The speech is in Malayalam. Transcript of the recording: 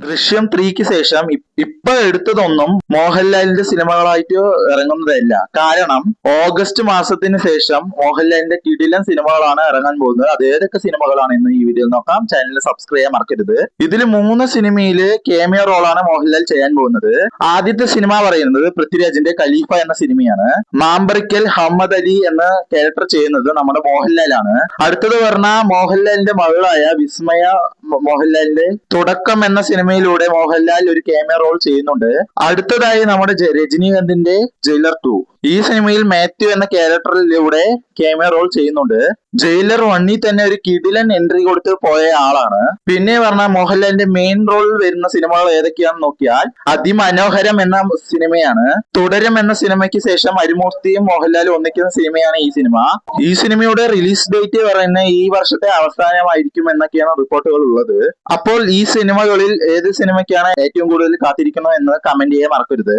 ദൃശ്യം 3ക്ക് ശേഷം ഇപ്പൊ എടുത്തതൊന്നും മോഹൻലാലിന്റെ സിനിമകളായിട്ട് ഇറങ്ങുന്നതല്ല. കാരണം ഓഗസ്റ്റ് മാസത്തിന് ശേഷം മോഹൻലാലിന്റെ കിടിലൻ സിനിമകളാണ് ഇറങ്ങാൻ പോകുന്നത്. അത് ഏതൊക്കെ സിനിമകളാണ് എന്ന് ഈ വീഡിയോയിൽ നോക്കാം. ചാനൽ സബ്സ്ക്രൈബ് ചെയ്യാൻ മറക്കരുത്. ഇതിൽ 3 സിനിമയില് കേമിയോ റോളാണ് മോഹൻലാൽ ചെയ്യാൻ പോകുന്നത്. ആദ്യത്തെ സിനിമ പറയുന്നത് പൃഥ്വിരാജിന്റെ ഖലീഫ എന്ന സിനിമയാണ്. മാമ്പറിക്കൽ ഹമ്മദ് അലി എന്ന ക്യാരക്ടർ ചെയ്യുന്നത് നമ്മുടെ മോഹൻലാലാണ്. അടുത്തത് പറഞ്ഞ മോഹൻലാലിന്റെ മകളായ വിസ്മയ മോഹൻലാലിന്റെ തുടക്കം എന്ന സിനിമയിലൂടെ മോഹൻലാൽ ഒരു ക്യാമിയോ റോൾ ചെയ്യുന്നുണ്ട്. അടുത്തതായി നമ്മുടെ രജനീകാന്തിന്റെ ജയിലർ 2. ഈ സിനിമയിൽ മാത്യു എന്ന ക്യാരക്ടറിലൂടെ ക്യാമിയോ റോൾ ചെയ്യുന്നുണ്ട്. ജയിലർ 1ൽ തന്നെ ഒരു കിടിലൻ എൻട്രി കൊടുത്ത് പോയ ആളാണ്. പിന്നെ പറഞ്ഞാൽ മോഹൻലാലിന്റെ മെയിൻ റോൾ വരുന്ന സിനിമകൾ ഏതൊക്കെയാണെന്ന് നോക്കിയാൽ അതിമനോഹരം എന്ന സിനിമയാണ്. തുടരും എന്ന സിനിമയ്ക്ക് ശേഷം അരിമൂർത്തിയും മോഹൻലാലും ഒന്നിക്കുന്ന സിനിമയാണ് ഈ സിനിമ. ഈ സിനിമയുടെ റിലീസ് ഡേറ്റ് പറയുന്നത് ഈ വർഷത്തെ അവസാനമായിരിക്കും എന്നൊക്കെയാണ് റിപ്പോർട്ടുകൾ ഉള്ളത്. അപ്പോൾ ഈ സിനിമകളിൽ ഏത് സിനിമയ്ക്കാണ് ഏറ്റവും കൂടുതൽ കാത്തിരിക്കുന്നത് എന്ന് കമന്റ് ചെയ്യാൻ മറക്കരുത്.